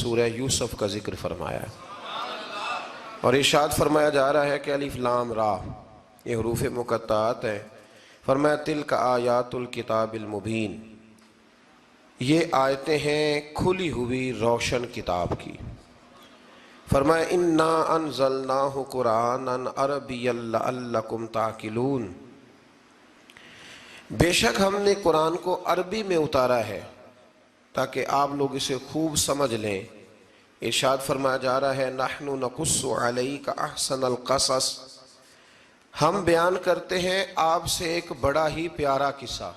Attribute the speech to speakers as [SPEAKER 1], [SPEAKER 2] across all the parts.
[SPEAKER 1] سورہ یوسف کا ذکر فرمایا ہے، اور ارشاد فرمایا جا رہا ہے کہ الف لام را یہ حروف مقطعات ہیں۔ فرمایا تلک آیات الکتاب المبین، یہ آیتیں ہیں کھلی ہوئی روشن کتاب کی۔ فرمایا انا انزلناہ قرآنا عربیا لعلکم تعقلون، بے شک ہم نے قرآن کو عربی میں اتارا ہے تاکہ آپ لوگ اسے خوب سمجھ لیں۔ ارشاد فرمایا جا رہا ہے نحن نقص علیک احسن القصص، ہم بیان کرتے ہیں آپ سے ایک بڑا ہی پیارا قصہ۔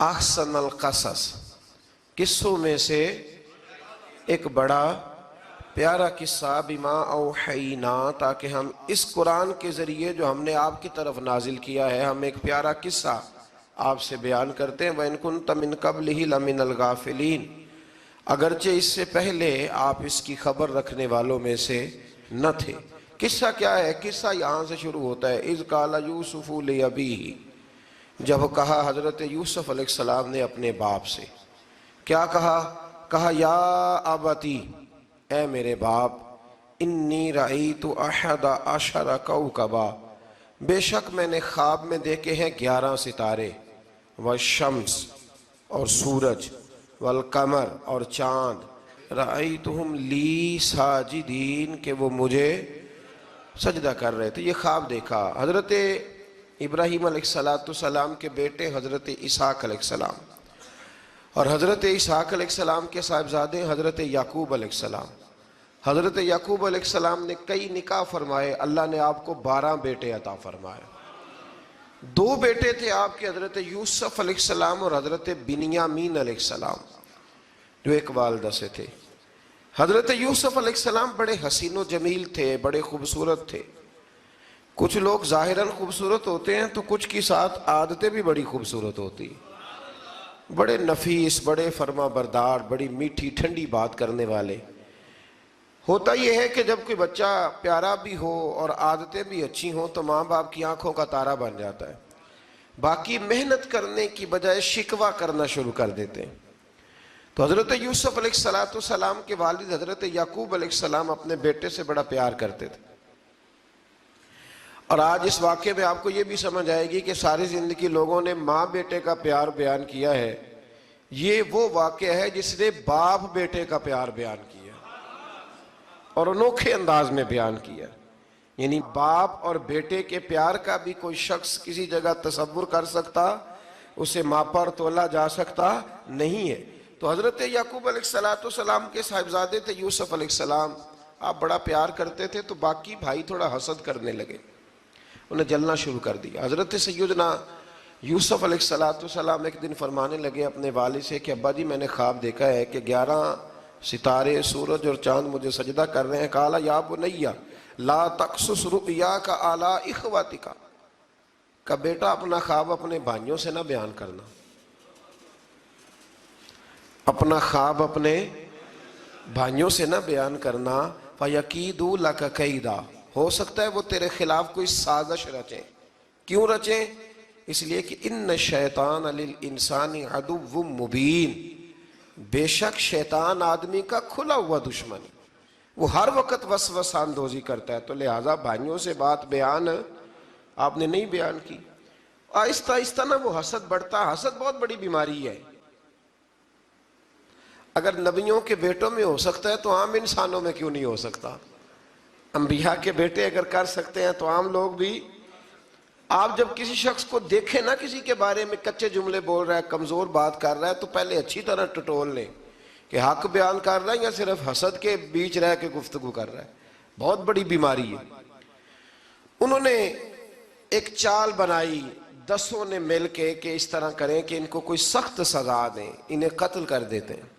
[SPEAKER 1] احسن القصص، قصوں میں سے ایک بڑا پیارا قصہ، بما اوحینا، تاکہ ہم اس قرآن کے ذریعے جو ہم نے آپ کی طرف نازل کیا ہے، ہم ایک پیارا قصہ آپ سے بیان کرتے ہیں۔ وَإِن كُنتَ مِن قَبْلِهِ لَمِنَ الْغَافِلِينَ، اگرچہ اس سے پہلے آپ اس کی خبر رکھنے والوں میں سے نہ تھے۔ قصہ کیا ہے؟ قصہ یہاں سے شروع ہوتا ہے اِذْ قَالَ يُوسُفُ لِأَبِيهِ، جب کہا حضرت یوسف علیہ السلام نے اپنے باپ سے، کیا کہا یا ابتی، اے میرے باپ، انی رأیت احد عشر کوکبا، بے شک میں نے خواب میں دیکھے ہیں 11 ستارے، والشمس اور سورج، والقمر اور چاند، رأیتہم لی ساجدین، کہ وہ مجھے سجدہ کر رہے تھے۔ یہ خواب دیکھا حضرت ابراہیم علیہ السلام کے بیٹے حضرت اسحاق علیہ السلام، اور حضرت اسحاق علیہ السلام کے صاحبزادے حضرت یعقوب علیہ السلام۔ حضرت یعقوب علیہ السلام نے کئی نکاح فرمائے، اللہ نے آپ کو 12 بیٹے عطا فرمائے۔ 2 بیٹے تھے آپ کے، حضرت یوسف علیہ السلام اور حضرت بنیامین علیہ السلام، جو ایک والدہ سے تھے۔ حضرت یوسف علیہ السلام بڑے حسین و جمیل تھے، بڑے خوبصورت تھے۔ کچھ لوگ ظاہراً خوبصورت ہوتے ہیں تو کچھ کی ساتھ عادتیں بھی بڑی خوبصورت ہوتی ہیں، بڑے نفیس، بڑے فرما بردار، بڑی میٹھی ٹھنڈی بات کرنے والے۔ ہوتا یہ ہے کہ جب کوئی بچہ پیارا بھی ہو اور عادتیں بھی اچھی ہوں تو ماں باپ کی آنکھوں کا تارا بن جاتا ہے، باقی محنت کرنے کی بجائے شکوہ کرنا شروع کر دیتے ہیں۔ تو حضرت یوسف علیہ السلام کے والد حضرت یعقوب علیہ السلام اپنے بیٹے سے بڑا پیار کرتے تھے۔ اور آج اس واقعے میں آپ کو یہ بھی سمجھ آئے گی کہ ساری زندگی لوگوں نے ماں بیٹے کا پیار بیان کیا ہے، یہ وہ واقعہ ہے جس نے باپ بیٹے کا پیار بیان کیا اور انوکھے انداز میں بیان کیا۔ یعنی باپ اور بیٹے کے پیار کا بھی کوئی شخص کسی جگہ تصور کر سکتا، اسے ماپا اور تولا جا سکتا نہیں ہے۔ تو حضرت یعقوب علیہ السلام کے صاحبزادے تھے یوسف علیہ السلام، آپ بڑا پیار کرتے تھے تو باقی بھائی تھوڑا حسد کرنے لگے، انہیں جلنا شروع کر دیا۔ حضرت سیدنا یوسف علیہ السلام ایک دن فرمانے لگے اپنے والد سے کہ ابا جی میں نے خواب دیکھا ہے کہ 11 ستارے، سورج اور چاند مجھے سجدہ کر رہے ہیں۔ قال یا بنی لا تقصص رؤیاک علی اخواتک، کہ بیٹا اپنا خواب اپنے بھائیوں سے نہ بیان کرنا، اپنا خواب اپنے بھائیوں سے نہ بیان کرنا، فَيَكِيدُوا لَكَ كَيْدًا، ہو سکتا ہے وہ تیرے خلاف کوئی سازش رچیں۔ کیوں رچیں؟ اس لیے کہ ان الشیطان للانسان عدو مبین، بے شک شیطان آدمی کا کھلا ہوا دشمن، وہ ہر وقت وسوسہ اندوزی کرتا ہے، تو لہٰذا بھائیوں سے بات بیان آپ نے نہیں بیان کی۔ آہستہ آہستہ نا وہ حسد بڑھتا، حسد بہت بڑی بیماری ہے۔ اگر نبیوں کے بیٹوں میں ہو سکتا ہے تو عام انسانوں میں کیوں نہیں ہو سکتا؟ انبیاء کے بیٹے اگر کر سکتے ہیں تو عام لوگ بھی۔ آپ جب کسی شخص کو دیکھیں نا کسی کے بارے میں کچے جملے بول رہا ہے، کمزور بات کر رہا ہے، تو پہلے اچھی طرح ٹٹول لیں کہ حق بیان کر رہا ہے یا صرف حسد کے بیچ رہ کے گفتگو کر رہا ہے۔ بہت بڑی بیماری ہے۔ انہوں نے ایک چال بنائی 10 نے مل کے کہ اس طرح کریں کہ ان کو کوئی سخت سزا دیں، انہیں قتل کر دیتے ہیں۔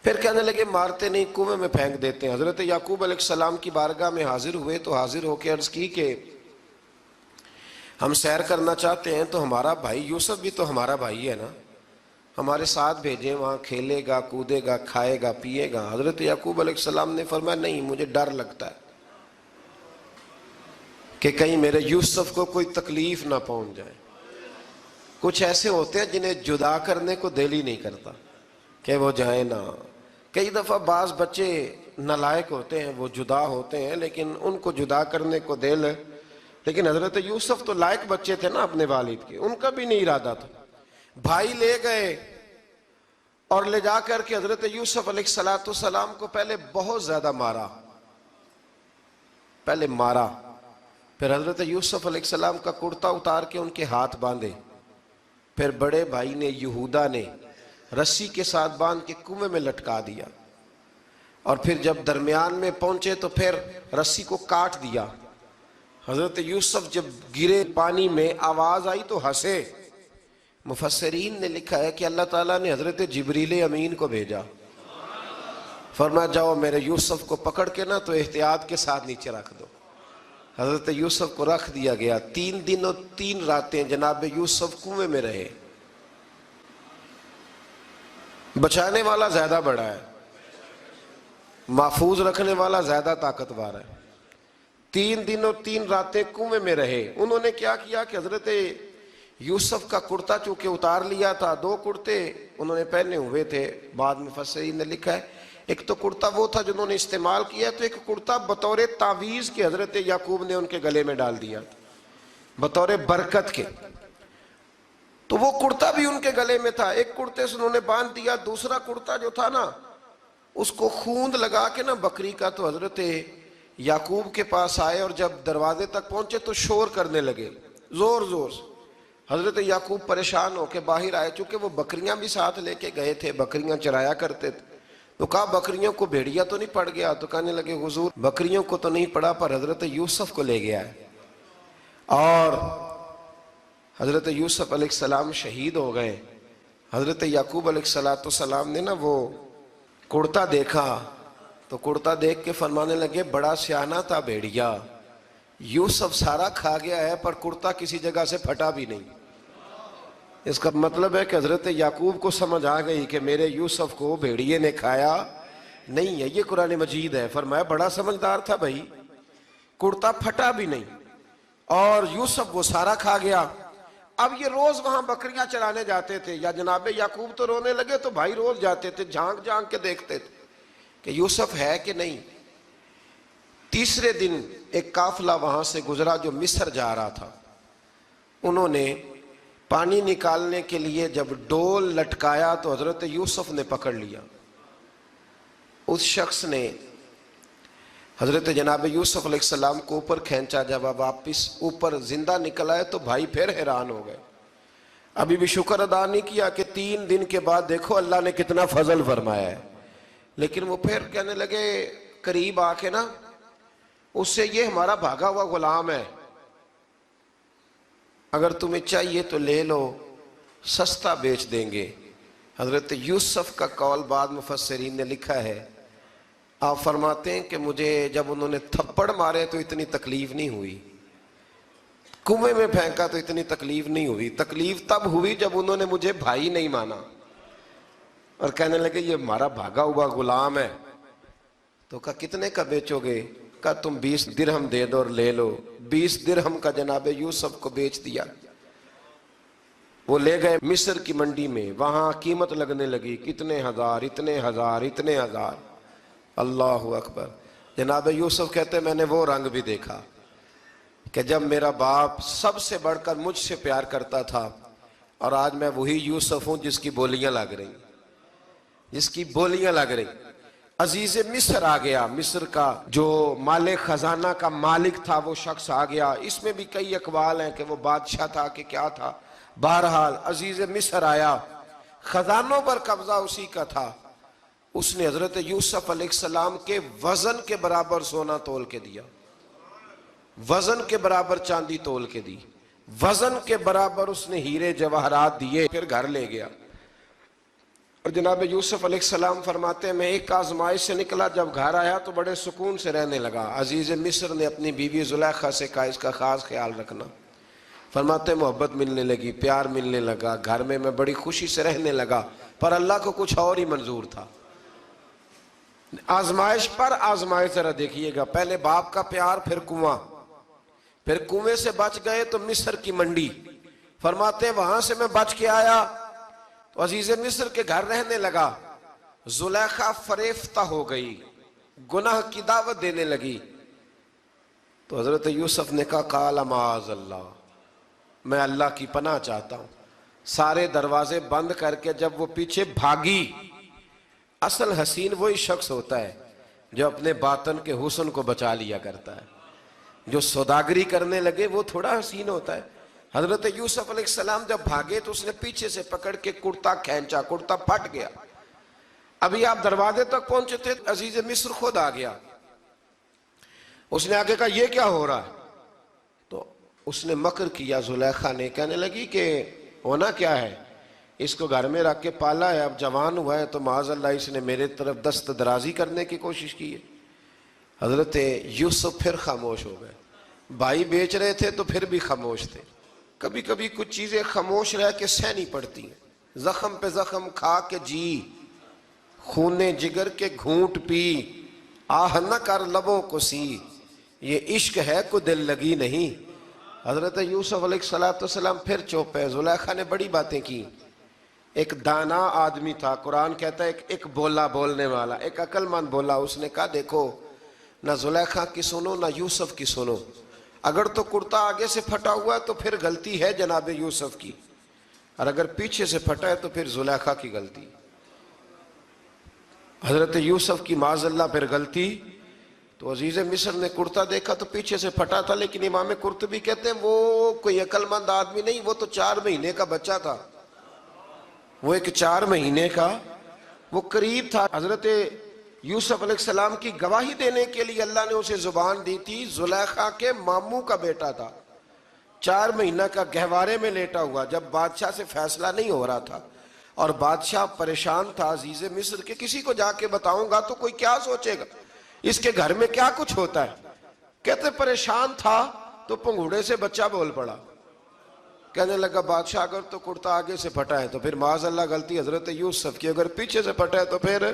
[SPEAKER 1] پھر کہنے لگے مارتے نہیں، کنویں میں پھینک دیتے ہیں۔ حضرت یعقوب علیہ السلام کی بارگاہ میں حاضر ہوئے تو حاضر ہو کے عرض کی کہ ہم سیر کرنا چاہتے ہیں تو ہمارا بھائی یوسف بھی تو ہمارا بھائی ہے نا، ہمارے ساتھ بھیجیں، وہاں کھیلے گا، کودے گا، کھائے گا، پیے گا۔ حضرت یعقوب علیہ السلام نے فرمایا نہیں، مجھے ڈر لگتا ہے کہ کہیں میرے یوسف کو کوئی تکلیف نہ پہنچ جائے۔ کچھ ایسے ہوتے ہیں جنہیں جدا کرنے کو دل ہی نہیں کرتا، کہ وہ جائیں نہ۔ کئی دفعہ بعض بچے نالائق ہوتے ہیں، وہ جدا ہوتے ہیں، لیکن ان کو جدا کرنے کو دل، لیکن حضرت یوسف تو لائق بچے تھے نا اپنے والد کے، ان کا بھی نہیں ارادہ تھا۔ بھائی لے گئے اور لے جا کر کے حضرت یوسف علیہ السلام کو پہلے بہت زیادہ مارا، پھر حضرت یوسف علیہ السلام کا کرتا اتار کے ان کے ہاتھ باندھے، پھر بڑے بھائی نے یہودا نے رسی کے ساتھ باندھ کے کنویں میں لٹکا دیا، اور پھر جب درمیان میں پہنچے تو پھر رسی کو کاٹ دیا۔ حضرت یوسف جب گرے پانی میں آواز آئی تو ہنسے۔ مفسرین نے لکھا ہے کہ اللہ تعالیٰ نے حضرت جبریل امین کو بھیجا، فرمایا جاؤ میرے یوسف کو پکڑ کے نا تو احتیاط کے ساتھ نیچے رکھ دو۔ حضرت یوسف کو رکھ دیا گیا۔ 3 دن اور 3 راتیں جناب یوسف کنویں میں رہے۔ بچانے والا زیادہ بڑا ہے، محفوظ رکھنے والا زیادہ طاقتور ہے۔ 3 دن اور 3 راتیں کنویں میں رہے۔ انہوں نے کیا کیا کہ حضرت یوسف کا کرتا چونکہ اتار لیا تھا، 2 کرتے انہوں نے پہنے ہوئے تھے، بعد میں مفسرین نے لکھا ہے ایک تو کرتا وہ تھا جنہوں نے استعمال کیا، تو ایک کرتا بطور تعویذ کے حضرت یعقوب نے ان کے گلے میں ڈال دیا بطور برکت کے، تو وہ کرتا بھی ان کے گلے میں تھا۔ ایک کرتے سے انہوں نے باندھ دیا، دوسرا کرتا جو تھا نا اس کو خوند لگا کے نا بکری کا، تو حضرت یعقوب کے پاس آئے اور جب دروازے تک پہنچے تو شور کرنے لگے زور زور سے۔ حضرت یعقوب پریشان ہو کے باہر آئے، چونکہ وہ بکریاں بھی ساتھ لے کے گئے تھے، بکریاں چرایا کرتے تھے، تو کہا بکریوں کو بھیڑیا تو نہیں پڑ گیا؟ تو کہنے لگے حضور بکریوں کو تو نہیں پڑا، پر حضرت یوسف کو لے گیا ہے۔ اور حضرت یوسف علیہ السلام شہید ہو گئے۔ حضرت یعقوب علیہ السلام نے نا وہ کرتا دیکھا تو کرتا دیکھ کے فرمانے لگے بڑا سیانہ تھا بھیڑیا، یوسف سارا کھا گیا ہے پر کرتا کسی جگہ سے پھٹا بھی نہیں۔ اس کا مطلب ہے کہ حضرت یعقوب کو سمجھ آ گئی کہ میرے یوسف کو بھیڑیے نے کھایا نہیں ہے۔ یہ قرآن مجید ہے۔ فرمایا بڑا سمجھدار تھا بھائی، کرتا پھٹا بھی نہیں اور یوسف وہ سارا کھا گیا۔ اب یہ روز وہاں بکریاں چرانے جاتے تھے، یا جناب یعقوب تو رونے لگے تو بھائی روز جاتے تھے، جھانک جھانک کے دیکھتے تھے کہ یوسف ہے کہ نہیں۔ تیسرے دن ایک قافلہ وہاں سے گزرا جو مصر جا رہا تھا، انہوں نے پانی نکالنے کے لیے جب ڈول لٹکایا تو حضرت یوسف نے پکڑ لیا۔ اس شخص نے حضرت جناب یوسف علیہ السلام کو اوپر کھینچا، جب آپ واپس اوپر زندہ نکل آئے تو بھائی پھر حیران ہو گئے، ابھی بھی شکر ادا نہیں کیا کہ 3 دن کے بعد دیکھو اللہ نے کتنا فضل فرمایا ہے۔ لیکن وہ پھر کہنے لگے قریب آ کے نا اس سے، یہ ہمارا بھاگا ہوا غلام ہے، اگر تمہیں چاہیے تو لے لو، سستا بیچ دیں گے۔ حضرت یوسف کا قول بعد مفسرین نے لکھا ہے، آپ فرماتے ہیں کہ مجھے جب انہوں نے تھپڑ مارے تو اتنی تکلیف نہیں ہوئی، کنویں میں پھینکا تو اتنی تکلیف نہیں ہوئی، تکلیف تب ہوئی جب انہوں نے مجھے بھائی نہیں مانا اور کہنے لگے یہ ہمارا بھاگا ہوا غلام ہے۔ تو کہا کتنے کا بیچو گے؟ کہا تم 20 درہم دے دو اور لے لو۔ 20 درہم کا جناب یوسف کو بیچ دیا۔ وہ لے گئے مصر کی منڈی میں، وہاں قیمت لگنے لگی، کتنے ہزار، اتنے ہزار، اتنے ہزار۔ اللہ اکبر۔ جناب یوسف کہتے میں نے وہ رنگ بھی دیکھا کہ جب میرا باپ سب سے بڑھ کر مجھ سے پیار کرتا تھا، اور آج میں وہی یوسف ہوں جس کی بولیاں لگ رہی، جس کی بولیاں لگ رہی۔ عزیز مصر آ گیا، مصر کا جو مال خزانہ کا مالک تھا وہ شخص آ گیا۔ اس میں بھی کئی اقوال ہیں کہ وہ بادشاہ تھا کہ کیا تھا، بہرحال عزیز مصر آیا، خزانوں پر قبضہ اسی کا تھا۔ اس نے حضرت یوسف علیہ السلام کے وزن کے برابر سونا تول کے دیا، وزن کے برابر چاندی تول کے دی، وزن کے برابر اس نے ہیرے جواہرات دیے، پھر گھر لے گیا۔ اور جناب یوسف علیہ السلام فرماتے ہیں میں ایک آزمائش سے نکلا، جب گھر آیا تو بڑے سکون سے رہنے لگا۔ عزیز مصر نے اپنی بیوی زلیخا سے کہا اس کا خاص خیال رکھنا۔ فرماتے ہیں محبت ملنے لگی، پیار ملنے لگا، گھر میں بڑی خوشی سے رہنے لگا، پر اللہ کو کچھ اور ہی منظور تھا۔ آزمائش پر آزمائش ذرا دیکھیے گا، پہلے باپ کا پیار، پھر کنواں، پھر کنویں سے بچ گئے تو مصر کی منڈی۔ فرماتے ہیں وہاں سے میں بچ کے آیا تو عزیز مصر کے گھر رہنے لگا۔ زلیخا فریفتہ ہو گئی، گناہ کی دعوت دینے لگی، تو حضرت یوسف نے کہا قال معاذ اللہ، میں اللہ کی پناہ چاہتا ہوں۔ سارے دروازے بند کر کے جب وہ پیچھے بھاگی، اصل حسین وہی شخص ہوتا ہے جو اپنے باطن کے حسن کو بچا لیا کرتا ہے۔ جو سوداگری کرنے لگے وہ تھوڑا حسین ہوتا ہے۔ حضرت یوسف علیہ السلام جب بھاگے تو اس نے پیچھے سے پکڑ کے کرتا کھینچا، کرتا پھٹ گیا۔ ابھی آپ دروازے تک پہنچے تھے، عزیز مصر خود آ گیا۔ اس نے آگے کہا یہ کیا ہو رہا ہے؟ تو اس نے مکر کیا، زلیخا نے، کہنے لگی کہ ہونا کیا ہے، اس کو گھر میں رکھ کے پالا ہے، اب جوان ہوا ہے تو معاذ اللہ اس نے میرے طرف دست درازی کرنے کی کوشش کی ہے۔ حضرت یوسف پھر خاموش ہو گئے۔ بھائی بیچ رہے تھے تو پھر بھی خاموش تھے۔ کبھی کبھی کچھ چیزیں خاموش رہ کے سہنی پڑتی ہیں۔ زخم پہ زخم کھا کے جی، خون جگر کے گھونٹ پی، آہ نہ کر لبوں کو سی، یہ عشق ہے کو دل لگی نہیں۔ حضرت یوسف علیہ السلام پھر چپ ہے۔ زلیخا نے بڑی باتیں کی۔ ایک دانا آدمی تھا، قرآن کہتا ہے ایک بولا بولنے والا، ایک عقل مند بولا۔ اس نے کہا دیکھو، نہ زلیخا کی سنو نہ یوسف کی سنو، اگر تو کرتا آگے سے پھٹا ہوا ہے تو پھر غلطی ہے جناب یوسف کی، اور اگر پیچھے سے پھٹا ہے تو پھر زلیخا کی غلطی۔ حضرت یوسف کی معاذ اللہ پھر غلطی۔ تو عزیز مصر نے کرتا دیکھا تو پیچھے سے پھٹا تھا، لیکن امام قرطبی کہتے ہیں وہ کوئی عقل مند آدمی نہیں، وہ تو 4 مہینے کا بچہ تھا، وہ ایک 4 مہینے کا وہ قریب تھا۔ حضرت یوسف علیہ السلام کی گواہی دینے کے لیے اللہ نے اسے زبان دی تھی۔ زلیخا کے ماموں کا بیٹا تھا، 4 مہینہ کا گہوارے میں لیٹا ہوا، جب بادشاہ سے فیصلہ نہیں ہو رہا تھا اور بادشاہ پریشان تھا عزیز مصر کے کسی کو جا کے بتاؤں گا تو کوئی کیا سوچے گا، اس کے گھر میں کیا کچھ ہوتا ہے۔ کہتے پریشان تھا تو پنگوڑے سے بچہ بول پڑا، کہنے لگا بادشاہ اگر تو کرتا آگے سے پھٹا ہے تو پھر معاذ اللہ غلطی حضرت یوسف کی، اگر پیچھے سے پھٹا ہے تو پھر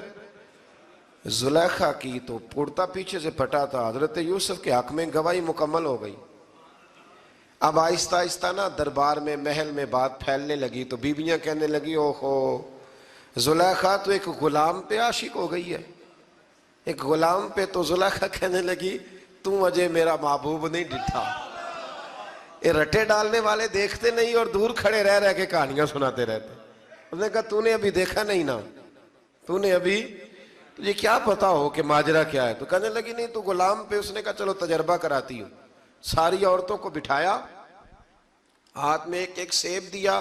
[SPEAKER 1] زلیخا کی۔ تو کرتا پیچھے سے پھٹا تھا، حضرت یوسف کے حق میں گواہی مکمل ہو گئی۔ اب آہستہ آہستہ نا دربار میں محل میں بات پھیلنے لگی، تو بیویاں کہنے لگی اوہو زلیخا تو ایک غلام پہ عاشق ہو گئی ہے، ایک غلام پہ۔ تو زلیخا کہنے لگی تم اجے میرا محبوب نہیں ڈٹھا۔ یہ رٹے ڈالنے والے دیکھتے نہیں اور دور کھڑے رہ رہ کے کہانیاں سناتے رہتے۔ اس نے کہا تو نے ابھی دیکھا نہیں نا، تو نے ابھی، تجھے کیا پتا ہو کہ ماجرا کیا ہے؟ تو کہنے لگی نہیں تو غلام پہ۔ اس نے کہا چلو تجربہ کراتی ہوں۔ ساری عورتوں کو بٹھایا، ہاتھ میں ایک ایک سیب دیا،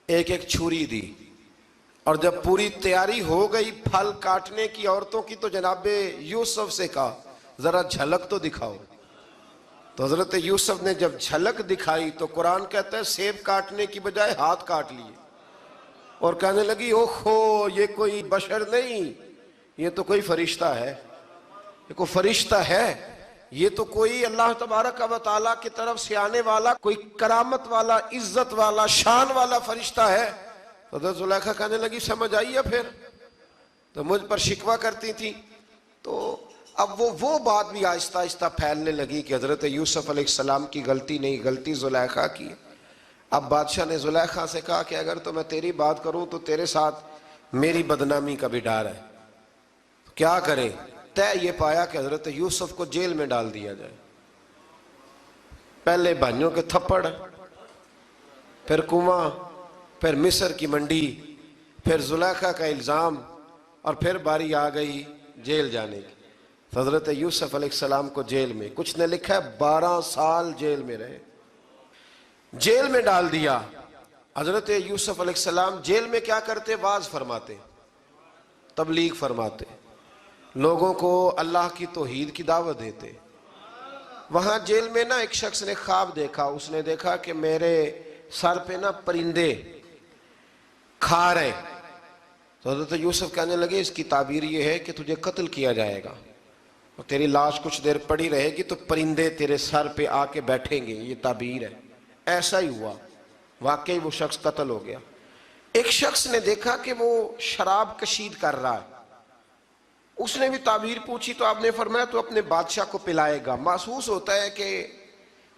[SPEAKER 1] ایک ایک چھری دی، اور جب پوری تیاری ہو گئی پھل کاٹنے کی عورتوں کی، تو جناب یوسف سے کہا ذرا جھلک تو دکھاؤ۔ تو حضرت یوسف نے جب جھلک دکھائی تو قرآن کہتا ہے سیب کاٹنے کی بجائے ہاتھ کاٹ لیے، اور کہنے لگی اوہو یہ کوئی بشر نہیں، یہ تو کوئی فرشتہ ہے، یہ کوئی فرشتہ ہے، یہ تو کوئی اللہ تبارک و تعالیٰ کی طرف سے آنے والا کوئی کرامت والا، عزت والا، شان والا فرشتہ ہے۔ حضرت زلیخا کہنے لگی سمجھ آئی ہے پھر، تو مجھ پر شکوہ کرتی تھی۔ تو اب وہ بات بھی آہستہ آہستہ پھیلنے لگی کہ حضرت یوسف علیہ السلام کی غلطی نہیں، غلطی زلیخا کی۔ اب بادشاہ نے زلیخا سے کہا کہ اگر تو میں تیری بات کروں تو تیرے ساتھ میری بدنامی کا بھی ڈر ہے، کیا کریں؟ طے یہ پایا کہ حضرت یوسف کو جیل میں ڈال دیا جائے۔ پہلے بھائیوں کے تھپڑ، پھر کنواں، پھر مصر کی منڈی، پھر زلیخا کا الزام، اور پھر باری آ گئی جیل جانے کی۔ حضرت یوسف علیہ السلام کو جیل میں، کچھ نے لکھا ہے 12 سال جیل میں رہے، جیل میں ڈال دیا۔ حضرت یوسف علیہ السلام جیل میں کیا کرتے؟ واعظ فرماتے، تبلیغ فرماتے، لوگوں کو اللہ کی توحید کی دعوت دیتے۔ وہاں جیل میں نا ایک شخص نے خواب دیکھا، اس نے دیکھا کہ میرے سر پہ نا پرندے کھا رہے۔ تو حضرت یوسف کہنے لگے اس کی تعبیر یہ ہے کہ تجھے قتل کیا جائے گا، اور تیری لاش کچھ دیر پڑی رہے گی تو پرندے تیرے سر پہ آ کے بیٹھیں گے، یہ تعبیر ہے۔ ایسا ہی ہوا، واقعی وہ شخص قتل ہو گیا۔ ایک شخص نے دیکھا کہ وہ شراب کشید کر رہا ہے، اس نے بھی تعبیر پوچھی تو آپ نے فرمایا تو اپنے بادشاہ کو پلائے گا۔ محسوس ہوتا ہے کہ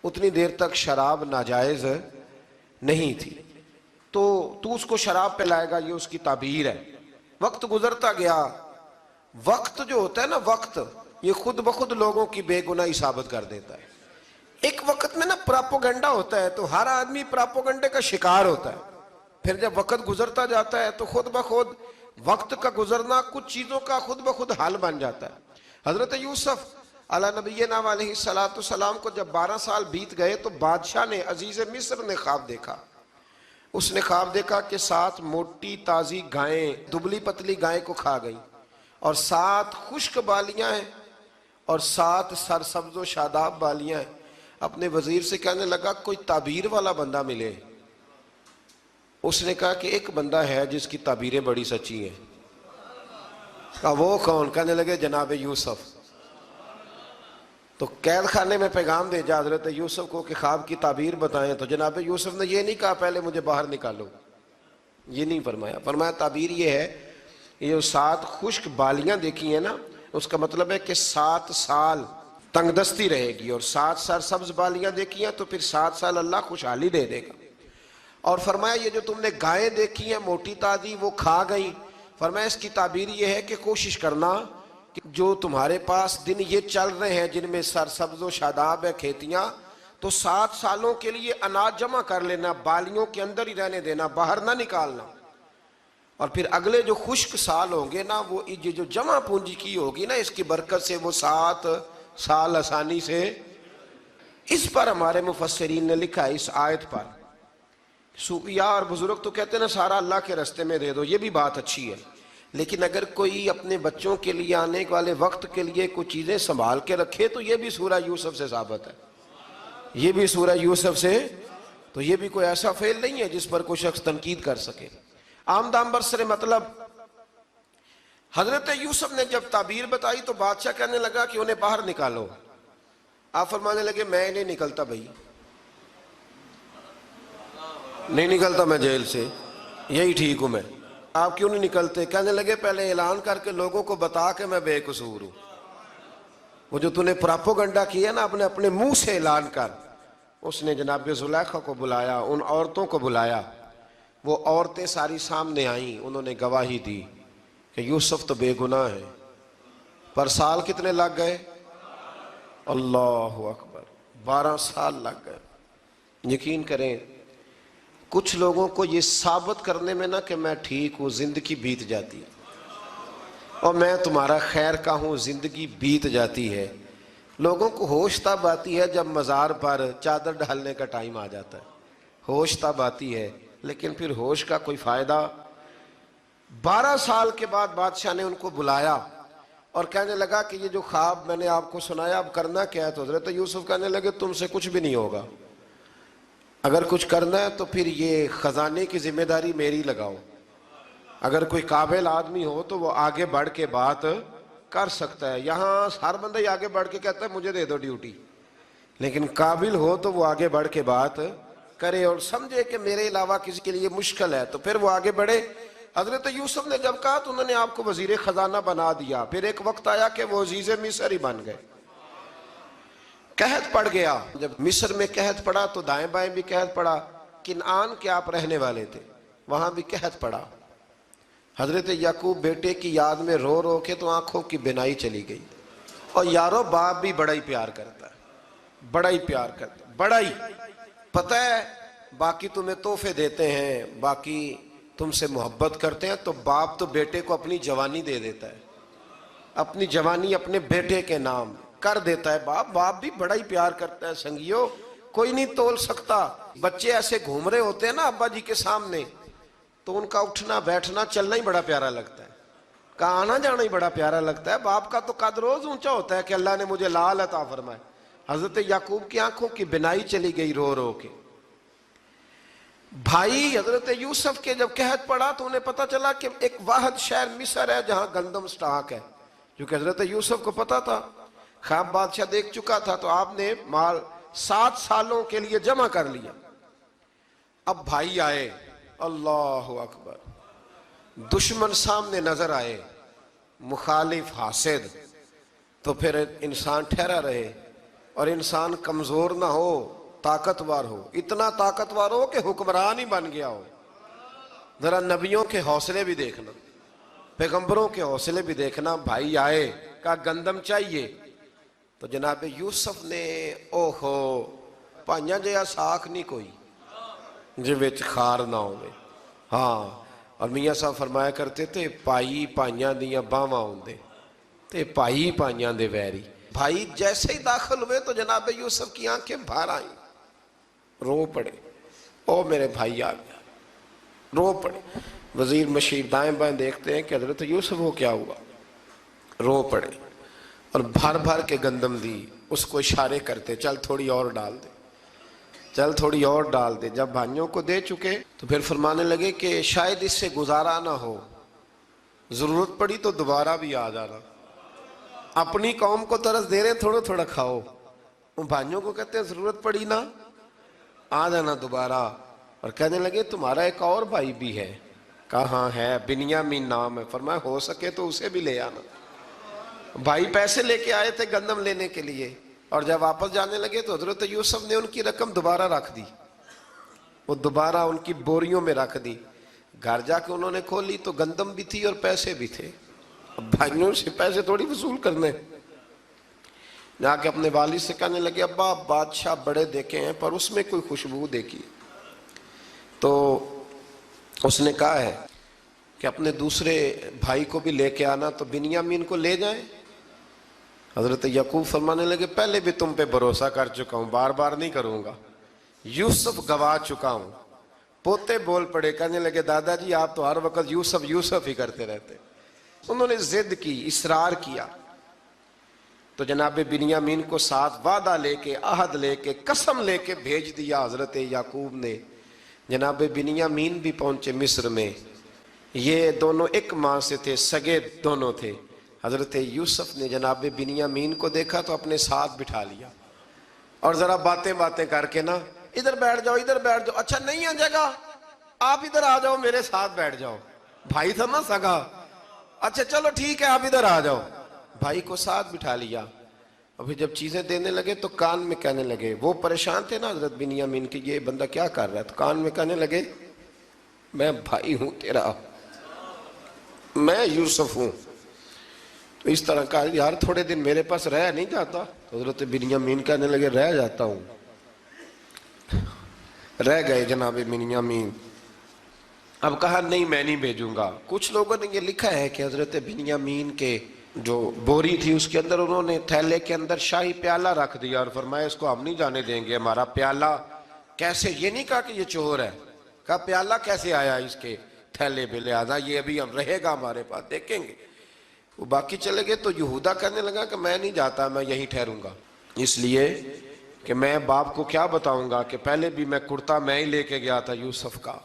[SPEAKER 1] اتنی دیر تک شراب ناجائز نہیں تھی، تو اس کو شراب پلائے گا، یہ اس کی تعبیر ہے۔ وقت گزرتا گیا. وقت جو ہوتا ہے نا، وقت یہ خود بخود لوگوں کی بے گناہی ثابت کر دیتا ہے. ایک وقت میں نا پراپوگنڈا ہوتا ہے تو ہر آدمی پراپوگنڈے کا شکار ہوتا ہے. پھر جب وقت گزرتا جاتا ہے تو خود بخود وقت کا گزرنا کچھ چیزوں کا خود بخود حل بن جاتا ہے. حضرت یوسف علی نبینا علیہ السلام کو جب 12 سال بیت گئے تو بادشاہ نے، عزیز مصر نے خواب دیکھا. اس نے خواب دیکھا کہ 7 موٹی تازی گائیں دبلی پتلی گائیں کو کھا گئیں، اور 7 خشک بالیاں ہیں اور 7 سرسبز و شاداب بالیاں ہیں. اپنے وزیر سے کہنے لگا کوئی تعبیر والا بندہ ملے. اس نے کہا کہ ایک بندہ ہے جس کی تعبیریں بڑی سچی ہیں. کہا وہ کون؟ کہنے لگے جناب یوسف. تو قید خانے میں پیغام بھیجا حضرت یوسف کو کہ خواب کی تعبیر بتائیں. تو جناب یوسف نے یہ نہیں کہا پہلے مجھے باہر نکالو، یہ نہیں فرمایا. فرمایا تعبیر یہ ہے، یہ جو 7 خشک بالیاں دیکھی ہیں نا، اس کا مطلب ہے کہ 7 سال تنگ دستی رہے گی، اور 7 سرسبز بالیاں دیکھی ہیں تو پھر 7 سال اللہ خوشحالی دے دے گا. اور فرمایا یہ جو تم نے گائیں دیکھی ہیں موٹی تازی وہ کھا گئی. فرمایا اس کی تعبیر یہ ہے کہ کوشش کرنا کہ جو تمہارے پاس دن یہ چل رہے ہیں جن میں سرسبز و شاداب ہے کھیتیاں، تو 7 سالوں کے لیے اناج جمع کر لینا، بالیوں کے اندر ہی رہنے دینا، باہر نہ نکالنا. اور پھر اگلے جو خشک سال ہوں گے نا، وہ یہ جو جمع پونجی کی ہوگی نا، اس کی برکت سے وہ 7 سال آسانی سے. اس پر ہمارے مفسرین نے لکھا ہے، اس آیت پر صوفیاء اور بزرگ تو کہتے ہیں نا سارا اللہ کے راستے میں دے دو، یہ بھی بات اچھی ہے، لیکن اگر کوئی اپنے بچوں کے لیے آنے والے وقت کے لیے کچھ چیزیں سنبھال کے رکھے تو یہ بھی سورہ یوسف سے ثابت ہے. یہ بھی سورہ یوسف سے، تو یہ بھی کوئی ایسا فعل نہیں ہے جس پر کوئی شخص تنقید کر سکے. آمدام برسر مطلب حضرت یوسف نے جب تعبیر بتائی تو بادشاہ کہنے لگا کہ انہیں باہر نکالو. آپ فرمانے لگے میں نہیں نکلتا بھائی، نہیں نکلتا میں جیل سے، یہی ٹھیک ہوں میں. آپ کیوں نہیں نکلتے؟ کہنے لگے پہلے اعلان کر کے لوگوں کو بتا کہ میں بے قصور ہوں. وہ جو تُو نے پراپوگنڈا کیا نا اپنے منہ سے اعلان کر. اس نے جناب زلیخا کو بلایا، ان عورتوں کو بلایا. وہ عورتیں ساری سامنے آئیں، انہوں نے گواہی دی کہ یوسف تو بے گناہ ہے. پر سال کتنے لگ گئے؟ اللہ اکبر، 12 سال لگ گئے. یقین کریں کچھ لوگوں کو یہ ثابت کرنے میں نا کہ میں ٹھیک ہوں زندگی بیت جاتی ہے، اور میں تمہارا خیر کا ہوں زندگی بیت جاتی ہے. لوگوں کو ہوش تب آتی ہے جب مزار پر چادر ڈالنے کا ٹائم آ جاتا ہے، ہوش تب آتی ہے، لیکن پھر ہوش کا کوئی فائدہ. 12 سال کے بعد بادشاہ نے ان کو بلایا اور کہنے لگا کہ یہ جو خواب میں نے آپ کو سنایا اب کرنا کیا ہے؟ تو حضرت یوسف کہنے لگے تم سے کچھ بھی نہیں ہوگا، اگر کچھ کرنا ہے تو پھر یہ خزانے کی ذمہ داری میری لگاؤ. اگر کوئی قابل آدمی ہو تو وہ آگے بڑھ کے بات کر سکتا ہے. یہاں ہر بندہ ہی آگے بڑھ کے کہتا ہے مجھے دے دو ڈیوٹی، لیکن قابل ہو تو وہ آگے بڑھ کے بات کرے اور سمجھے کہ میرے علاوہ کسی کے لیے مشکل ہے تو پھر وہ آگے بڑھے. حضرت یوسف نے جب کہا تو انہوں نے آپ کو وزیر خزانہ بنا دیا. پھر ایک وقت آیا کہ وہ عزیز مصر ہی بن گئے. قحط پڑ گیا. جب مصر میں قحط پڑا تو دائیں بائیں بھی قحط پڑا. کنعان کے آپ رہنے والے تھے، وہاں بھی قحط پڑا. حضرت یعقوب بیٹے کی یاد میں رو رو کے تو آنکھوں کی بینائی چلی گئی. اور یارو باپ بھی بڑا ہی پیار کرتا ہے، بڑا ہی پیار کرتا ہے، بڑا ہی. پتہ ہے باقی تمہیں تحفے دیتے ہیں، باقی تم سے محبت کرتے ہیں، تو باپ تو بیٹے کو اپنی جوانی دے دیتا ہے، اپنی جوانی اپنے بیٹے کے نام کر دیتا ہے. باپ بھی بڑا ہی پیار کرتا ہے. سنگیو کوئی نہیں تول سکتا. بچے ایسے گھوم رہے ہوتے ہیں نا ابا جی کے سامنے تو ان کا اٹھنا بیٹھنا چلنا ہی بڑا پیارا لگتا ہے، کا آنا جانا ہی بڑا پیارا لگتا ہے. باپ کا تو قد روز اونچا ہوتا ہے کہ اللہ نے مجھے لال عطا فرمائے. حضرت یعقوب کی آنکھوں کی بینائی چلی گئی رو رو کے. بھائی حضرت یوسف کے جب قحط پڑا تو انہیں پتا چلا کہ ایک واحد شہر مصر ہے جہاں گندم سٹاک ہے، کیونکہ حضرت یوسف کو پتا تھا، خواب بادشاہ دیکھ چکا تھا. تو آپ نے مال 7 سالوں کے لیے جمع کر لیا. اب بھائی آئے، اللہ اکبر، دشمن سامنے نظر آئے، مخالف حاسد، تو پھر انسان ٹھہرا رہے اور انسان کمزور نہ ہو، طاقتور ہو. اتنا طاقتور ہو کہ حکمران ہی بن گیا ہو. ذرا نبیوں کے حوصلے بھی دیکھنا. پیغمبروں کے حوصلے بھی دیکھنا. بھائی آئے کہا گندم چاہیے تو جناب یوسف نے اوہو پائیاں جیا ساکھ نہیں کوئی جی وچ خار نہ ہوئے. ہاں اور میاں صاحب فرمایا کرتے تھے پائی پائیاں دیاں باواں ہوندے تے پائی پائیاں دے ویری. بھائی جیسے ہی داخل ہوئے تو جناب یوسف کی آنکھیں باہر آئیں, رو پڑے. او میرے بھائی آ گیا, رو پڑے. وزیر مشیر دائیں بائیں دیکھتے ہیں کہ حضرت یوسف وہ کیا ہوا, رو پڑے اور بھر بھر کے گندم دی. اس کو اشارے کرتے چل تھوڑی اور ڈال دے, چل تھوڑی اور ڈال دے. جب بھائیوں کو دے چکے تو پھر فرمانے لگے کہ شاید اس سے گزارا نہ ہو, ضرورت پڑی تو دوبارہ بھی آ جانا. اپنی قوم کو ترس دے رہے ہیں تھوڑا تھوڑا کھاؤ, ان بھائیوں کو کہتے ہیں ضرورت پڑی نا آ جانا دوبارہ. اور کہنے لگے تمہارا ایک اور بھائی بھی ہے. کہا ہاں ہے, بنیامین نام ہے. فرمایا ہو سکے تو اسے بھی لے آنا. بھائی پیسے لے کے آئے تھے گندم لینے کے لیے, اور جب واپس جانے لگے تو حضرت یوسف نے ان کی رقم دوبارہ رکھ دی, وہ دوبارہ ان کی بوریوں میں رکھ دی. گھر جا کے انہوں نے کھولی تو گندم بھی تھی اور پیسے بھی تھے. اب بھائیوں سے پیسے تھوڑی وصول کرنے, جا کے اپنے والد سے کہنے لگے ابا بادشاہ بڑے دیکھے ہیں پر اس میں کوئی خوشبو دیکھی. تو اس نے کہا ہے کہ اپنے دوسرے بھائی کو بھی لے کے آنا, تو بنیامین کو لے جائیں. حضرت یعقوب فرمانے لگے پہلے بھی تم پہ بھروسہ کر چکا ہوں, بار بار نہیں کروں گا. یوسف گوا چکا ہوں. پوتے بول پڑے, کہنے لگے دادا جی آپ تو ہر وقت یوسف یوسف ہی کرتے رہتے. انہوں نے ضد کی, اصرار کیا, تو جناب بنیامین کو ساتھ وعدہ لے کے, عہد لے کے, قسم لے کے بھیج دیا حضرت یعقوب نے. جناب بنیامین بھی پہنچے مصر میں. یہ دونوں ایک ماں سے تھے, سگے دونوں تھے. حضرت یوسف نے جناب بنیامین کو دیکھا تو اپنے ساتھ بٹھا لیا, اور ذرا باتیں باتیں کر کے نا ادھر بیٹھ جاؤ ادھر بیٹھ جاؤ, اچھا نہیں ہے جگہ آپ ادھر آ جاؤ میرے ساتھ بیٹھ جاؤ. بھائی تھا نا سگا, اچھا چلو ٹھیک ہے آپ ادھر آ جاؤ. بھائی کو ساتھ بٹھا لیا. ابھی جب چیزیں دینے لگے تو کان میں کہنے لگے, وہ پریشان تھے نا حضرت بنیامین کی یہ بندہ کیا کر رہا ہے, تو کان میں کہنے لگے میں بھائی ہوں تیرا, میں یوسف ہوں. تو اس طرح کہا یار تھوڑے دن میرے پاس رہ نہیں جاتا. تو حضرت بنیامین کہنے لگے رہ جاتا ہوں. رہ گئے جناب بنیامین. اب کہا نہیں میں نہیں بھیجوں گا. کچھ لوگوں نے یہ لکھا ہے کہ حضرت بنیامین کے جو بوری تھی اس کے اندر انہوں نے تھیلے کے اندر شاہی پیالہ رکھ دیا اور فرمایا اس کو ہم نہیں جانے دیں گے, ہمارا پیالہ کیسے, یہ نہیں کہا کہ یہ چور ہے, کہا پیالہ کیسے آیا اس کے تھیلے پہ, لہذا یہ ابھی ہم رہے گا ہمارے پاس, دیکھیں گے. وہ باقی چلے گئے تو یہودا کہنے لگا کہ میں نہیں جاتا, میں یہیں ٹھہروں گا, اس لیے کہ میں باپ کو کیا بتاؤں گا کہ پہلے بھی میں کرتا میں ہی لے کے گیا تھا یوسف کا,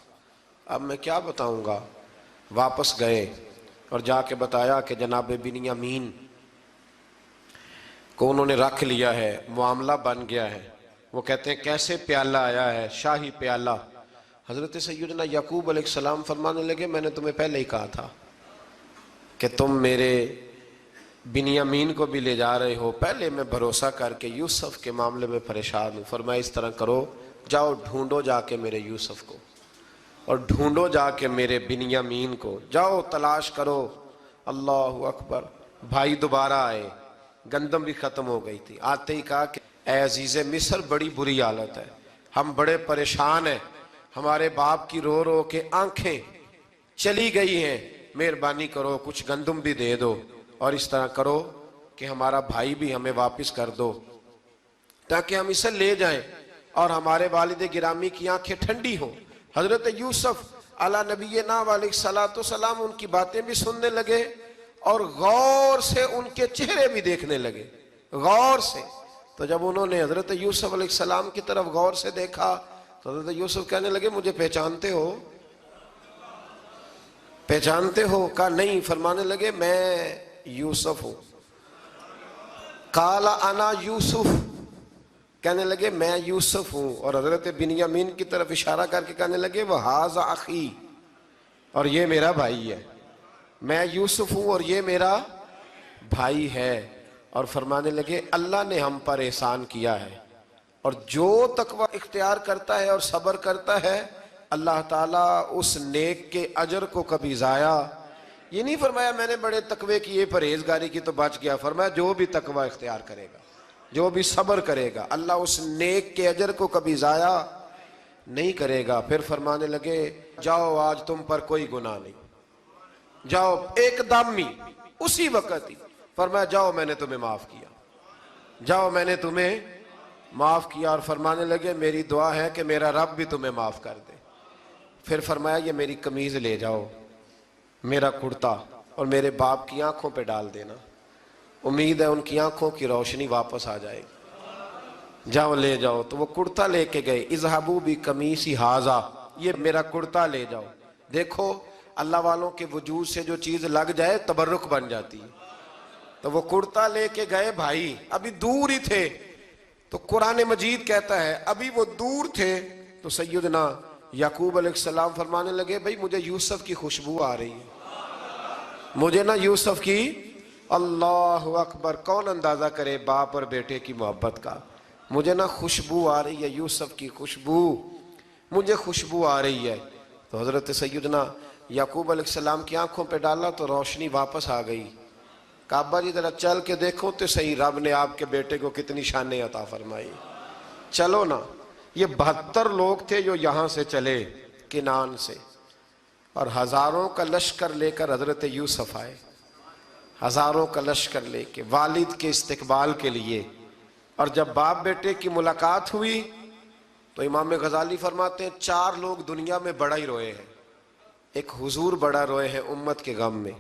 [SPEAKER 1] اب میں کیا بتاؤں گا. واپس گئے اور جا کے بتایا کہ جناب بنیامین کو انہوں نے رکھ لیا ہے, معاملہ بن گیا ہے. وہ کہتے ہیں کیسے پیالہ آیا ہے, شاہی پیالہ. حضرت سیدنا یعقوب علیہ السلام فرمانے لگے میں نے تمہیں پہلے ہی کہا تھا کہ تم میرے بنیامین کو بھی لے جا رہے ہو, پہلے میں بھروسہ کر کے یوسف کے معاملے میں پریشان ہوں. فرمایا اس طرح کرو, جاؤ ڈھونڈو جا کے میرے یوسف کو, اور ڈھونڈو جا کے میرے بنیامین کو, جاؤ تلاش کرو. اللہ اکبر. بھائی دوبارہ آئے, گندم بھی ختم ہو گئی تھی. آتے ہی کہا کہ اے عزیز مصر بڑی بری حالت ہے, ہم بڑے پریشان ہیں, ہمارے باپ کی رو رو کے آنکھیں چلی گئی ہیں, مہربانی کرو کچھ گندم بھی دے دو, اور اس طرح کرو کہ ہمارا بھائی بھی ہمیں واپس کر دو تاکہ ہم اسے لے جائیں اور ہمارے والد گرامی کی آنکھیں ٹھنڈی ہوں. حضرت یوسف علی نبینا علیہ السلام ان کی باتیں بھی سننے لگے اور غور سے ان کے چہرے بھی دیکھنے لگے, غور سے. تو جب انہوں نے حضرت یوسف علیہ السلام کی طرف غور سے دیکھا تو حضرت یوسف کہنے لگے مجھے پہچانتے ہو, پہچانتے ہو؟ کہا نہیں. فرمانے لگے میں یوسف ہوں. قال انا یوسف, کہنے لگے میں یوسف ہوں. اور حضرت بنیامین کی طرف اشارہ کر کے کہنے لگے وَهَذَا أَخِي, اور یہ میرا بھائی ہے. میں یوسف ہوں اور یہ میرا بھائی ہے. اور فرمانے لگے اللہ نے ہم پر احسان کیا ہے, اور جو تقوی اختیار کرتا ہے اور صبر کرتا ہے اللہ تعالیٰ اس نیک کے اجر کو کبھی ضائع یہ نہیں فرمایا میں نے بڑے تقوی کیے پرہیزگاری کی تو بچ گیا، فرمایا جو بھی تقوی اختیار کرے گا، جو بھی صبر کرے گا، اللہ اس نیک کے اجر کو کبھی ضائع نہیں کرے گا۔ پھر فرمانے لگے جاؤ آج تم پر کوئی گناہ نہیں، جاؤ ایک دم ہی اسی وقت ہی فرمایا جاؤ میں نے تمہیں معاف کیا، جاؤ میں نے تمہیں معاف کیا۔ اور فرمانے لگے میری دعا ہے کہ میرا رب بھی تمہیں معاف کر دے۔ پھر فرمایا یہ میری قمیض لے جاؤ، میرا کرتا، اور میرے باپ کی آنکھوں پہ ڈال دینا، امید ہے ان کی آنکھوں کی روشنی واپس آ جائے گی، جاؤ لے جاؤ۔ تو وہ کرتا لے کے گئے، اذهبوا بقمیصی ھذا، یہ میرا کرتا لے جاؤ۔ دیکھو اللہ والوں کے وجود سے جو چیز لگ جائے تبرک بن جاتی ہے۔ تو وہ کرتا لے کے گئے، بھائی ابھی دور ہی تھے، تو قرآن مجید کہتا ہے ابھی وہ دور تھے تو سیدنا یعقوب علیہ السلام فرمانے لگے بھئی مجھے یوسف کی خوشبو آ رہی ہے، مجھے نا یوسف کی، اللہ اکبر، کون اندازہ کرے باپ اور بیٹے کی محبت کا، مجھے نا خوشبو آ رہی ہے، یوسف کی خوشبو، مجھے خوشبو آ رہی ہے۔ تو حضرت سیدنا یعقوب علیہ السلام کی آنکھوں پہ ڈالا تو روشنی واپس آ گئی۔ کعبہ جی ذرا چل کے دیکھو تو صحیح رب نے آپ کے بیٹے کو کتنی شانیں عطا فرمائی۔ چلو نا، یہ 72 لوگ تھے جو یہاں سے چلے کنان سے، اور ہزاروں کا لشکر لے کر حضرت یوسف آئے، ہزاروں کا لشکر لے کے والد کے استقبال کے لیے۔ اور جب باپ بیٹے کی ملاقات ہوئی تو امام غزالی فرماتے ہیں 4 لوگ دنیا میں بڑا ہی روئے ہیں، ایک حضور بڑا روئے ہیں امت کے غم میں،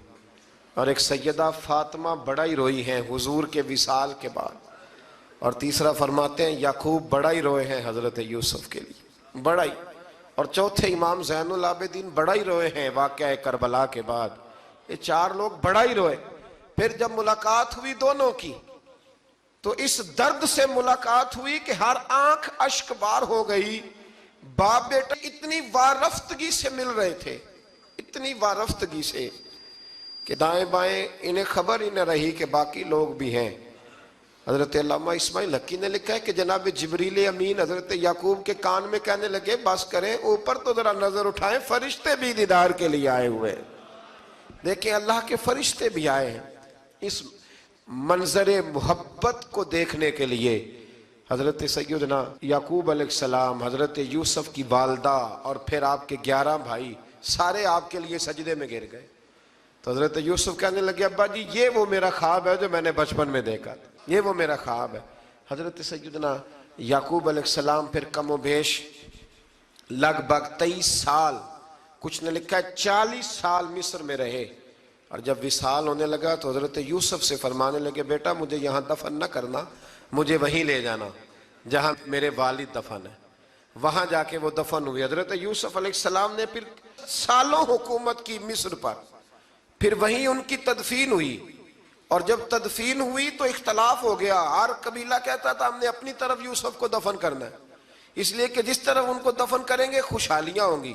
[SPEAKER 1] اور ایک سیدہ فاطمہ بڑا ہی روئی ہیں حضور کے وصال کے بعد، اور تیسرا فرماتے ہیں یعقوب بڑا ہی روئے ہیں حضرت یوسف کے لیے، بڑا ہی، اور چوتھے امام زین العابدین بڑا ہی روئے ہیں واقعہ کربلا کے بعد۔ یہ 4 لوگ بڑا ہی روئے۔ پھر جب ملاقات ہوئی دونوں کی تو اس درد سے ملاقات ہوئی کہ ہر آنکھ اشک بار ہو گئی، باپ بیٹا اتنی وارفتگی سے مل رہے تھے، اتنی وارفتگی سے کہ دائیں بائیں انہیں خبر ہی نہ رہی کہ باقی لوگ بھی ہیں۔ حضرت علامہ اسماعیل حقی نے لکھا ہے کہ جناب جبریل امین حضرت یعقوب کے کان میں کہنے لگے بس کریں، اوپر تو ذرا نظر اٹھائیں، فرشتے بھی دیدار کے لیے آئے ہوئے ہیں۔ دیکھیں اللہ کے فرشتے بھی آئے ہیں اس منظر محبت کو دیکھنے کے لیے۔ حضرت سیدنا یعقوب علیہ السلام، حضرت یوسف کی والدہ، اور پھر آپ کے 11 بھائی سارے آپ کے لیے سجدے میں گر گئے۔ تو حضرت یوسف کہنے لگے ابا جی یہ وہ میرا خواب ہے جو میں نے بچپن میں دیکھا تھا، یہ وہ میرا خواب ہے۔ حضرت سیدنا یعقوب علیہ السلام پھر کم و بیش لگ بھگ 23 سال، کچھ نے لکھا ہے 40 سال مصر میں رہے، اور جب وصال ہونے لگا تو حضرت یوسف سے فرمانے لگے بیٹا مجھے یہاں دفن نہ کرنا، مجھے وہیں لے جانا جہاں میرے والد دفن ہے۔ وہاں جا کے وہ دفن ہوئے۔ حضرت یوسف علیہ السلام نے پھر سالوں حکومت کی مصر پر، پھر وہیں ان کی تدفین ہوئی، اور جب تدفین ہوئی تو اختلاف ہو گیا، ہر قبیلہ کہتا تھا ہم نے اپنی طرف یوسف کو دفن کرنا ہے، اس لیے کہ جس طرف ان کو دفن کریں گے خوشحالیاں ہوں گی۔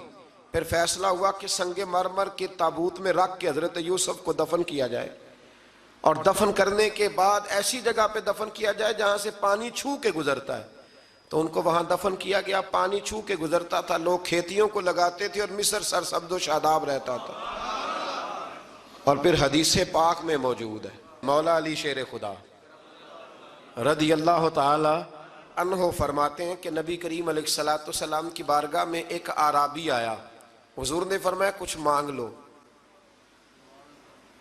[SPEAKER 1] پھر فیصلہ ہوا کہ سنگ مرمر کے تابوت میں رکھ کے حضرت یوسف کو دفن کیا جائے، اور دفن کرنے کے بعد ایسی جگہ پہ دفن کیا جائے جہاں سے پانی چھو کے گزرتا ہے۔ تو ان کو وہاں دفن کیا گیا، پانی چھو کے گزرتا تھا، لوگ کھیتیوں کو لگاتے تھے، اور مصر سرسبز و شاداب رہتا تھا۔ اور پھر حدیث پاک میں موجود ہے، مولا علی شیر خدا رضی اللہ تعالی عنہ فرماتے ہیں کہ نبی کریم علیہ السلام کی بارگاہ میں ایک اعرابی آیا، حضور نے فرمایا کچھ مانگ لو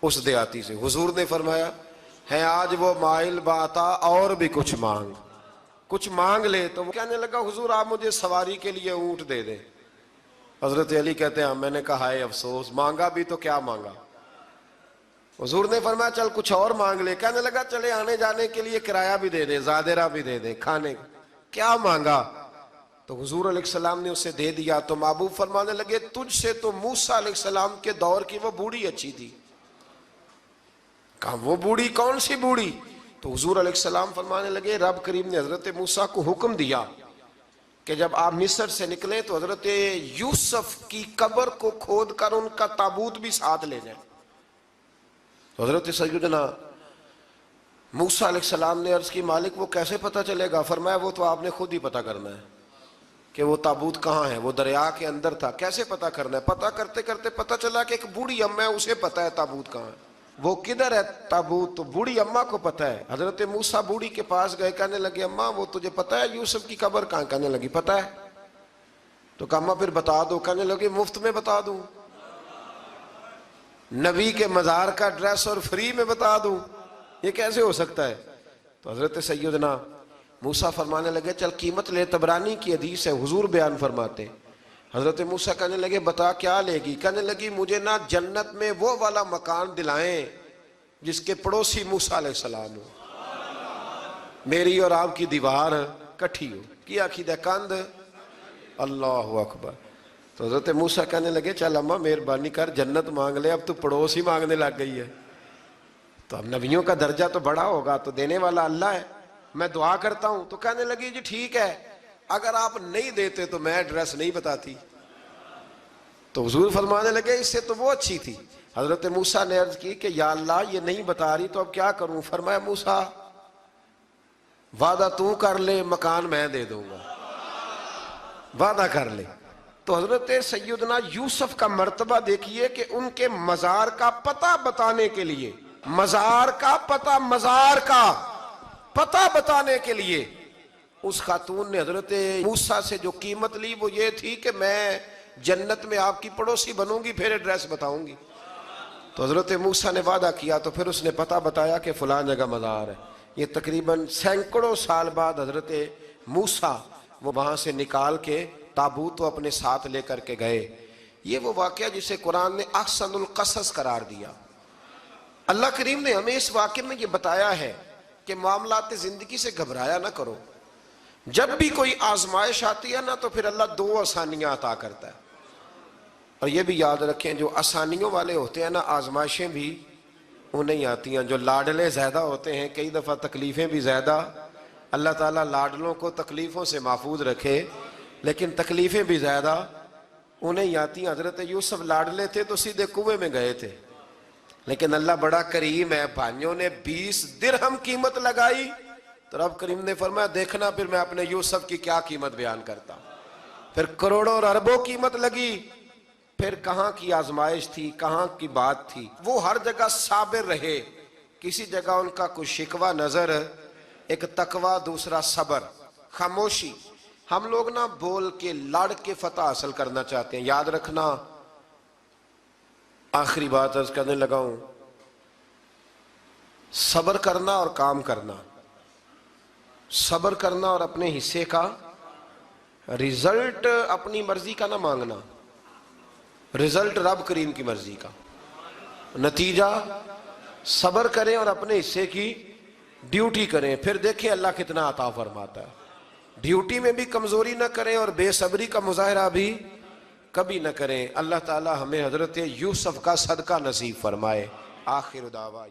[SPEAKER 1] اس دیہاتی سے۔ حضور نے فرمایا ہے آج وہ مائل باتا، اور بھی کچھ مانگ لے۔ تو وہ کہنے لگا حضور آپ مجھے سواری کے لیے اونٹ دے دیں۔ حضرت علی کہتے ہیں میں نے کہا ہے افسوس، مانگا بھی تو کیا مانگا۔ حضور نے فرمایا چل کچھ اور مانگ لے۔ کہنے لگا چلے آنے جانے کے لیے کرایہ بھی دے دے، زادرہ بھی دے دے، کھانے کیا مانگا۔ تو حضور علیہ السلام نے اسے دے دیا۔ تو محبوب فرمانے لگے تجھ سے تو موسیٰ علیہ السلام کے دور کی وہ بوڑھی اچھی تھی۔ کہا وہ بوڑھی کون سی بوڑھی؟ تو حضور علیہ السلام فرمانے لگے رب کریم نے حضرت موسیٰ کو حکم دیا کہ جب آپ مصر سے نکلیں تو حضرت یوسف کی قبر کو کھود کر ان کا تابوت بھی ساتھ لے جائیں۔ تو حضرت سیدنا موسیٰ علیہ السلام نے عرض کی مالک وہ کیسے پتہ چلے گا؟ فرمایا وہ تو آپ نے خود ہی پتہ کرنا ہے، کہ وہ تابوت کہاں ہے، وہ دریا کے اندر تھا، کیسے پتہ کرنا ہے؟ پتہ کرتے کرتے پتہ چلا کہ ایک بوڑھی اماں ہے، اسے پتہ ہے تابوت کہاں ہے، وہ کدھر ہے تابوت، تو بوڑھی اماں کو پتہ ہے۔ حضرت موسیٰ بوڑھی کے پاس گئے، کہنے لگے اماں وہ تجھے پتہ ہے یوسف کی قبر کہاں؟ کہنے لگی پتہ ہے۔ تو کہا اماں پھر بتا دو، کہنے لگے مفت میں بتا دوں، نبی کے مزار کا ایڈریس اور فری میں بتا دوں، یہ کیسے ہو سکتا ہے؟ تو حضرت سیدنا موسیٰ فرمانے لگے چل قیمت لے، طبرانی کی حدیث ہے، حضور بیان فرماتے۔ حضرت موسیٰ کہنے لگے بتا کیا لے گی؟ کہنے لگی مجھے نا جنت میں وہ والا مکان دلائیں جس کے پڑوسی موسیٰ علیہ السلام ہو، میری اور آپ کی دیوار کٹھی ہو، کیا عقیدہ کند، اللہ اکبر۔ تو حضرت موسیٰ کہنے لگے چل اماں مہربانی کر جنت مانگ لے، اب تو پڑوس ہی مانگنے لگ گئی ہے، تو اب نبیوں کا درجہ تو بڑا ہوگا، تو دینے والا اللہ ہے، میں دعا کرتا ہوں۔ تو کہنے لگی جی ٹھیک ہے، اگر آپ نہیں دیتے تو میں ایڈریس نہیں بتاتی۔ تو حضور فرمانے لگے اس سے تو وہ اچھی تھی۔ حضرت موسیٰ نے عرض کی کہ یا اللہ یہ نہیں بتا رہی تو اب کیا کروں؟ فرمایا موسیٰ وعدہ تو کر لے، مکان میں دے دوں گا، وعدہ کر لے۔ تو حضرت سیدنا یوسف کا مرتبہ دیکھیے کہ ان کے مزار کا پتہ بتانے کے لیے، مزار کا پتہ، مزار کا پتہ بتانے کے لیے اس خاتون نے حضرت موسیٰ سے جو قیمت لی وہ یہ تھی کہ میں جنت میں آپ کی پڑوسی بنوں گی، پھر ایڈریس بتاؤں گی۔ تو حضرت موسیٰ نے وعدہ کیا، تو پھر اس نے پتہ بتایا کہ فلاں جگہ مزار ہے۔ یہ تقریباً سینکڑوں سال بعد حضرت موسیٰ وہ وہاں سے نکال کے تابوت کو اپنے ساتھ لے کر کے گئے۔ یہ وہ واقعہ جسے قرآن نے احسن القصص قرار دیا۔ اللہ کریم نے ہمیں اس واقعے میں یہ بتایا ہے کہ معاملات زندگی سے گھبرایا نہ کرو، جب بھی کوئی آزمائش آتی ہے نا تو پھر اللہ دو آسانیاں عطا کرتا ہے، اور یہ بھی یاد رکھیں جو آسانیوں والے ہوتے ہیں نا آزمائشیں بھی انہیں آتی ہیں، جو لاڈلے زیادہ ہوتے ہیں کئی دفعہ تکلیفیں بھی زیادہ۔ اللہ تعالیٰ لاڈلوں کو تکلیفوں سے محفوظ رکھے، لیکن تکلیفیں بھی زیادہ انہیں آتی ہیں۔ حضرت یوسف لاڈلے تھے تو سیدھے کنویں میں گئے تھے، لیکن اللہ بڑا کریم ہے، بھائیوں نے 20 درہم قیمت لگائی تو رب کریم نے فرمایا دیکھنا پھر میں اپنے یوسف کی کیا قیمت بیان کرتا ہوں۔ پھر کروڑوں اور اربوں قیمت لگی، پھر کہاں کی آزمائش تھی، کہاں کی بات تھی، وہ ہر جگہ صابر رہے، کسی جگہ ان کا کوئی شکوہ نظر، ایک تقوی، دوسرا صبر، خاموشی۔ ہم لوگ نہ بول کے لڑ کے فتح حاصل کرنا چاہتے ہیں، یاد رکھنا۔ آخری بات عرض کرنے لگا ہوں، صبر کرنا اور کام کرنا، صبر کرنا اور اپنے حصے کا رزلٹ اپنی مرضی کا نہ مانگنا، رزلٹ رب کریم کی مرضی کا، نتیجہ صبر کریں اور اپنے حصے کی ڈیوٹی کریں، پھر دیکھیں اللہ کتنا عطا فرماتا ہے۔ ڈیوٹی میں بھی کمزوری نہ کریں اور بے صبری کا مظاہرہ بھی کبھی نہ کریں۔ اللہ تعالی ہمیں حضرت یوسف کا صدقہ نصیب فرمائے۔ آخر دعویٰ